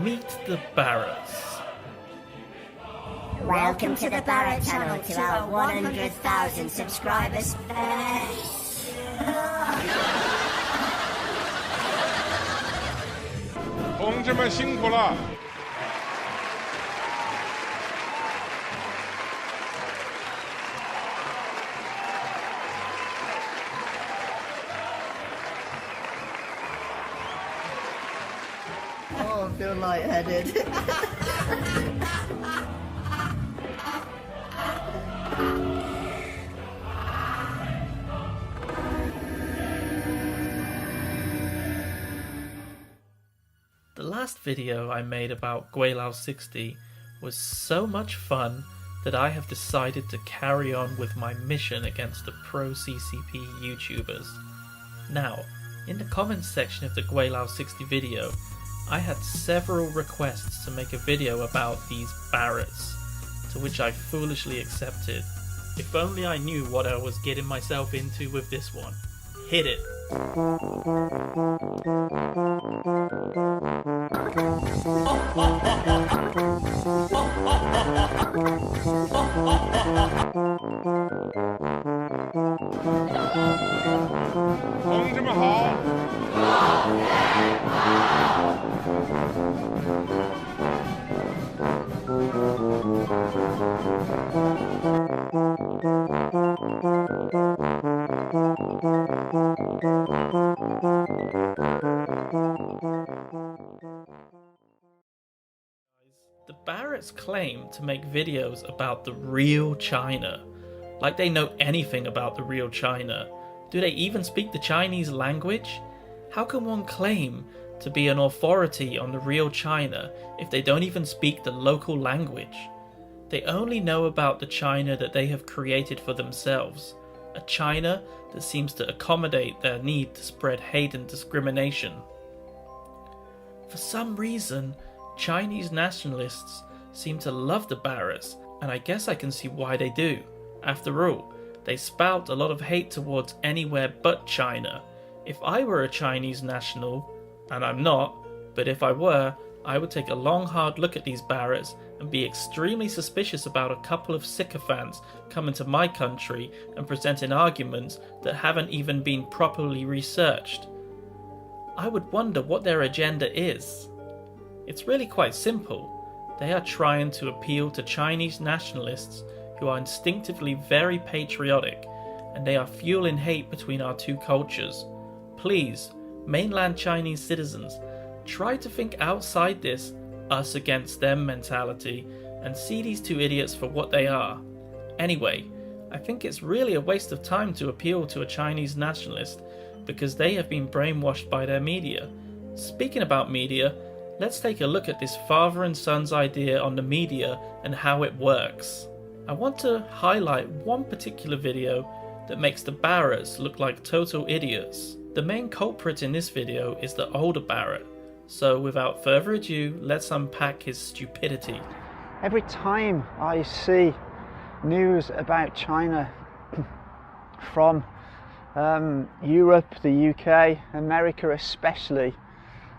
Meet the Barretts. Welcome to the Barrett channel, to our 100,000 subscribers.同志们辛苦了。Oh, I feel lightheaded. The last video I made about Guilao 60 was so much fun that I have decided to carry on with my mission against the pro-CCP YouTubers. Now, in the comments section of the Guilao 60 video, I had several requests to make a video about these Barretts, to which I foolishly accepted. If only I knew what I was getting myself into with this one. Hit it!同志们好。The Barretts claim to make videos about the real China. Like they know anything about the real China. Do they even speak the Chinese language? How can one claim to be an authority on the real China if they don't even speak the local language? They only know about the China that they have created for themselves. A China that seems to accommodate their need to spread hate and discrimination. For some reason, Chinese nationalists seem to love the Barretts, and I guess I can see why they do. After all, they spout a lot of hate towards anywhere but China. If I were a Chinese national, and I'm not, but if I were, I would take a long hard look at these Barretts and be extremely suspicious about a couple of sycophants coming to my country and presenting arguments that haven't even been properly researched. I would wonder what their agenda is. It's really quite simple. They are trying to appeal to Chinese nationalists who are instinctively very patriotic, and they are fueling hate between our two cultures. Please, mainland Chinese citizens, try to think outside this us against them mentality and see these two idiots for what they are. Anyway, I think it's really a waste of time to appeal to a Chinese nationalist because they have been brainwashed by their media. Speaking about media, let's take a look at this father and son's idea on the media and how it works. I want to highlight one particular video that makes the Barretts look like total idiots. The main culprit in this video is the older Barrett, so without further ado, let's unpack his stupidity. Every time I see news about China from Europe, the UK, America especially,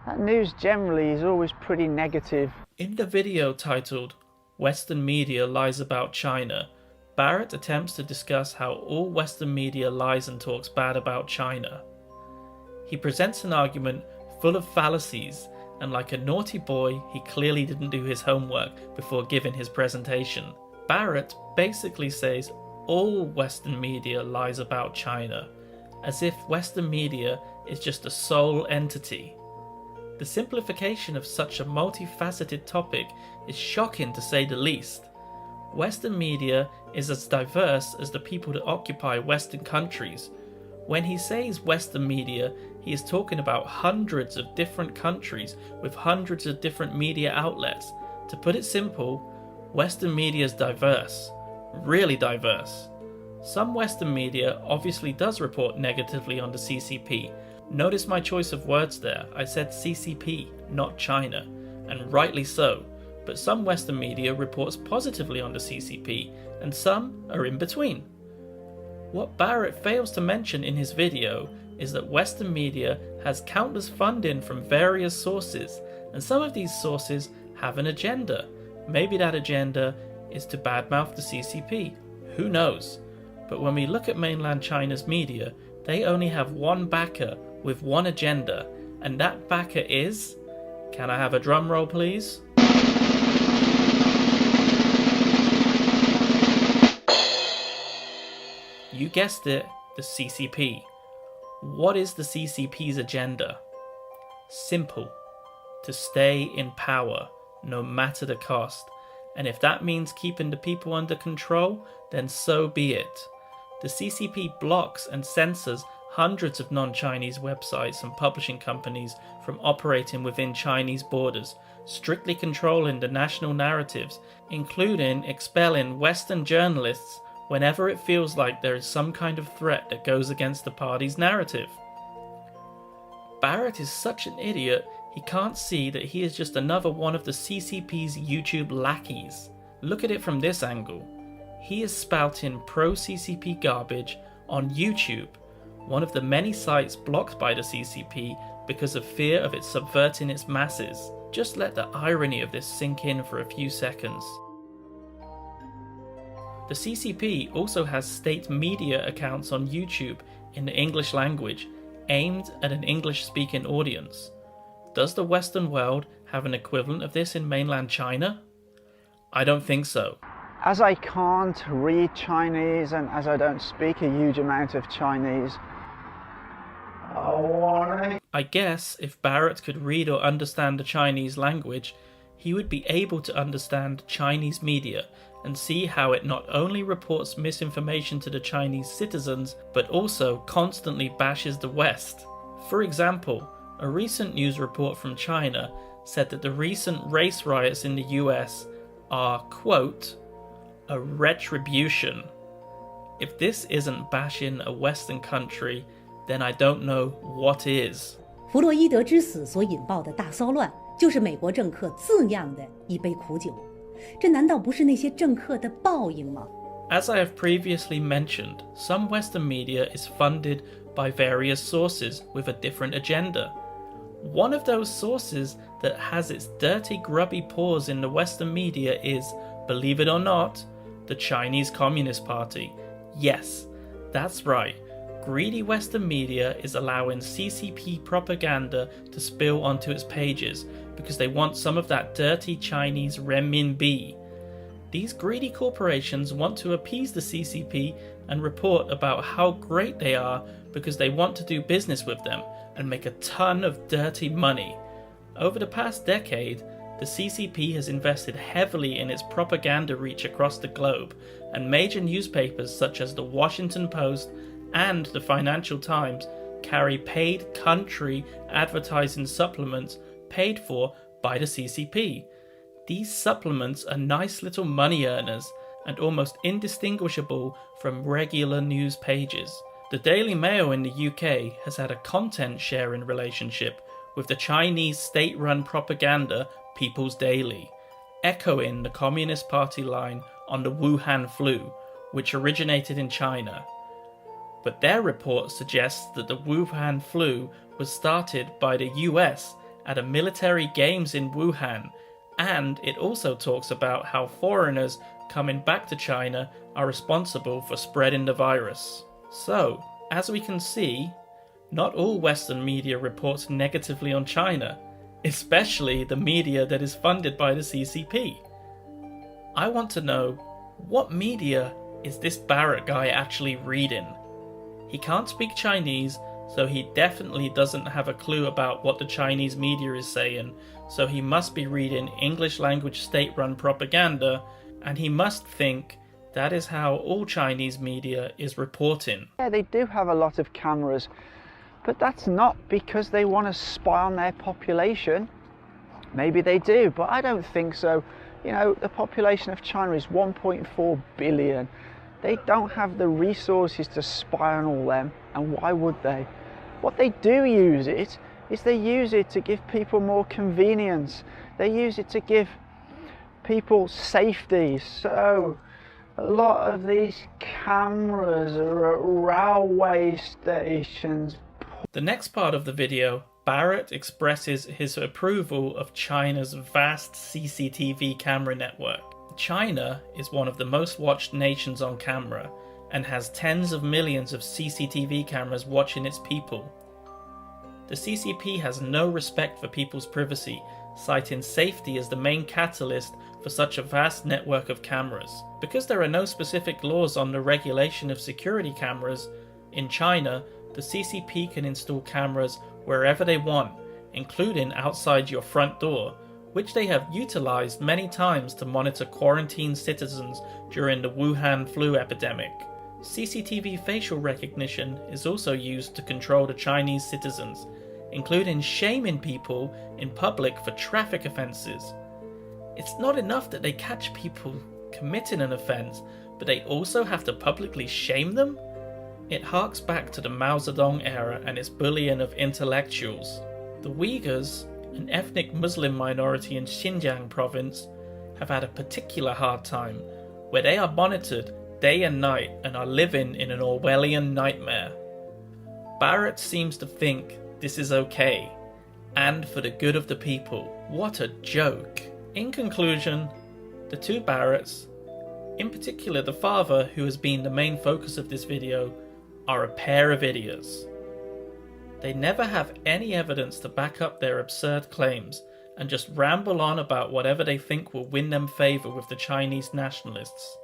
that news generally is always pretty negative. In the video titled Western Media Lies About China, Barrett attempts to discuss how all Western media lies and talks bad about China. He presents an argument full of fallacies, and like a naughty boy, he clearly didn't do his homework before giving his presentation. Barrett basically says all Western media lies about China, as if Western media is just a sole entity. The simplification of such a multifaceted topic is shocking to say the least. Western media is as diverse as the people that occupy Western countries. When he says Western media, he is talking about hundreds of different countries with hundreds of different media outlets. To put it simple, Western media is diverse, really diverse. Some Western media obviously does report negatively on the CCP. Notice my choice of words there, I said CCP, not China, and rightly so, but some Western media reports positively on the CCP, and some are in between. What Barrett fails to mention in his video is that Western media has countless funding from various sources and some of these sources have an agenda. Maybe that agenda is to badmouth the CCP. Who knows? But when we look at mainland China's media, they only have one backer with one agenda, and that backer is... Can I have a drum roll, please? You guessed it, the CCP. What is the CCP's agenda? Simple. To stay in power, no matter the cost. And if that means keeping the people under control, then so be it. The CCP blocks and censors hundreds of non-Chinese websites and publishing companies from operating within Chinese borders, strictly controlling the national narratives, including expelling Western journalists whenever it feels like there is some kind of threat that goes against the party's narrative. Barrett is such an idiot, he can't see that he is just another one of the CCP's YouTube lackeys. Look at it from this angle. He is spouting pro-CCP garbage on YouTube, one of the many sites blocked by the CCP because of fear of it subverting its masses. Just let the irony of this sink in for a few seconds. The CCP also has state media accounts on YouTube in the English language, aimed at an English-speaking audience. Does the Western world have an equivalent of this in mainland China? I don't think so. As I can't read Chinese and as I don't speak a huge amount of Chinese, I guess if Barrett could read or understand the Chinese language, he would be able to understand Chinese media and see how it not only reports misinformation to the Chinese citizens, but also constantly bashes the West. For example, a recent news report from China said that the recent race riots in the US are, quote, a retribution. If this isn't bashing a Western country, then I don't know what is. 弗洛伊德之死所引爆的大骚乱，就是美国政客自酿的一杯苦酒。这难道不是那些政客的报应吗？ As I have previously mentioned, some Western media is funded by various sources with a different agenda. One of those sources that has its dirty, grubby paws in the Western media is, believe it or not, the Chinese Communist Party. Yes, that's right. Greedy Western media is allowing CCP propaganda to spill onto its pages because they want some of that dirty Chinese renminbi. These greedy corporations want to appease the CCP and report about how great they are because they want to do business with them and make a ton of dirty money. Over the past decade, the CCP has invested heavily in its propaganda reach across the globe, and major newspapers such as the Washington Post and the Financial Times carry paid country advertising supplements paid for by the CCP. These supplements are nice little money earners and almost indistinguishable from regular news pages. The Daily Mail in the UK has had a content sharing relationship with the Chinese state-run propaganda People's Daily, echoing the Communist Party line on the Wuhan flu, which originated in China. But their report suggests that the Wuhan flu was started by the US at a military games in Wuhan, and it also talks about how foreigners coming back to China are responsible for spreading the virus. So, as we can see, not all Western media reports negatively on China, especially the media that is funded by the CCP. I want to know, what media is this Barrett guy actually reading? He can't speak Chinese, so he definitely doesn't have a clue about what the Chinese media is saying, so he must be reading English language state-run propaganda, and he must think that is how all Chinese media is reporting. Yeah, they do have a lot of cameras, but that's not because they want to spy on their population. Maybe they do, but I don't think so. You know, the population of China is 1.4 billion. They don't have the resources to spy on all them, and why would they? What they do use it is they use it to give people more convenience. They use it to give people safety. So a lot of these cameras are at railway stations. The next part of the video Barrett expresses his approval of China's vast CCTV camera network. China is one of the most watched nations on camera and has tens of millions of CCTV cameras watching its people. The CCP has no respect for people's privacy, citing safety as the main catalyst for such a vast network of cameras. Because there are no specific laws on the regulation of security cameras, in China, the CCP can install cameras wherever they want, including outside your front door, which they have utilized many times to monitor quarantined citizens during the Wuhan flu epidemic. CCTV facial recognition is also used to control the Chinese citizens, including shaming people in public for traffic offences. It's not enough that they catch people committing an offence, but they also have to publicly shame them? It harks back to the Mao Zedong era and its bullying of intellectuals. The Uyghurs, an ethnic Muslim minority in Xinjiang province, have had a particular hard time, where they are monitored day and night and are living in an Orwellian nightmare. Barrett seems to think this is okay, and for the good of the people. What a joke. In conclusion, the two Barretts, in particular the father who has been the main focus of this video, are a pair of idiots. They never have any evidence to back up their absurd claims and just ramble on about whatever they think will win them favour with the Chinese nationalists.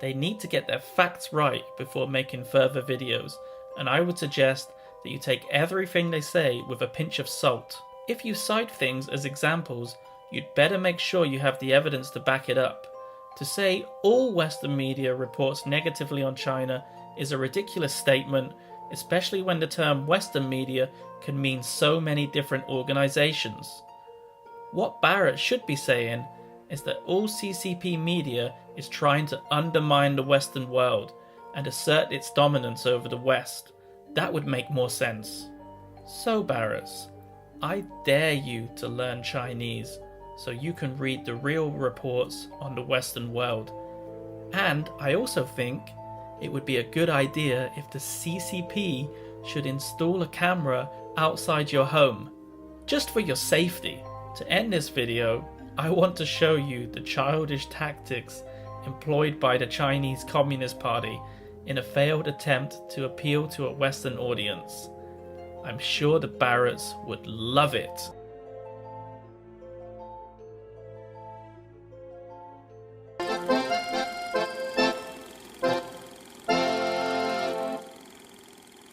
They need to get their facts right before making further videos, and I would suggest that you take everything they say with a pinch of salt. If you cite things as examples, you'd better make sure you have the evidence to back it up. To say all Western media reports negatively on China is a ridiculous statement, especially when the term Western media can mean so many different organisations. What Barrett should be saying is that all CCP media is trying to undermine the Western world and assert its dominance over the West. That would make more sense. So Barretts, I dare you to learn Chinese so you can read the real reports on the Western world. And I also think it would be a good idea if the CCP should install a camera outside your home, just for your safety. To end this video, I want to show you the childish tactics employed by the Chinese Communist Party in a failed attempt to appeal to a Western audience. I'm sure the Barretts would love it.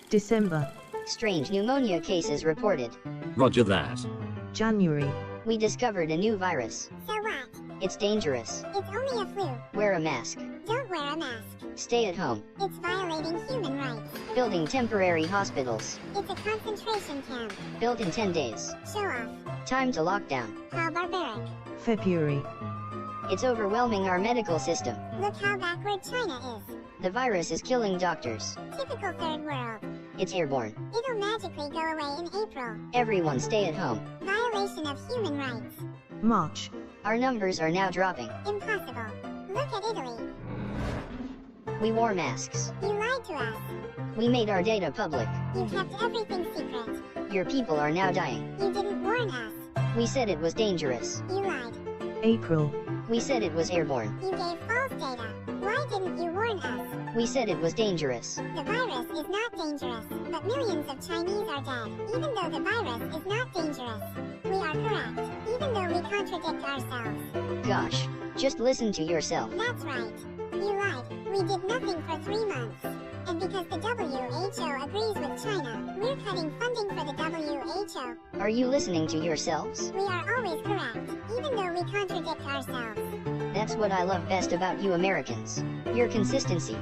December. Strange pneumonia cases reported. Roger that. January. We discovered a new virus. So what? It's dangerous. It's only a flu. Wear a mask. Don't wear a mask. Stay at home. It's violating human rights. Building temporary hospitals. It's a concentration camp. Built in 10 days. Show off. Time to lock down. How barbaric. February. It's overwhelming our medical system. Look how backward China is. The virus is killing doctors. Typical third world. It's airborne. It'll magically go away in April. Everyone stay at home. Violation of human rights. March. Our numbers are now dropping. Impossible. Look at Italy. We wore masks. You lied to us. We made our data public. You kept everything secret. Your people are now dying. You didn't warn us. We said it was dangerous. You lied. April. We said it was airborne. You gave false data. Why didn't you warn us? We said it was dangerous. The virus is not dangerous, but millions of Chinese are dead. Even though the virus is not dangerous, we are correct. Even though we contradict ourselves. Gosh, just listen to yourself. That's right. You lied. We did nothing for 3 months. And because the WHO agrees with China, we're cutting funding for the WHO. Are you listening to yourselves? We are always correct, even though we contradict ourselves. That's what I love best about you Americans. Your consistency.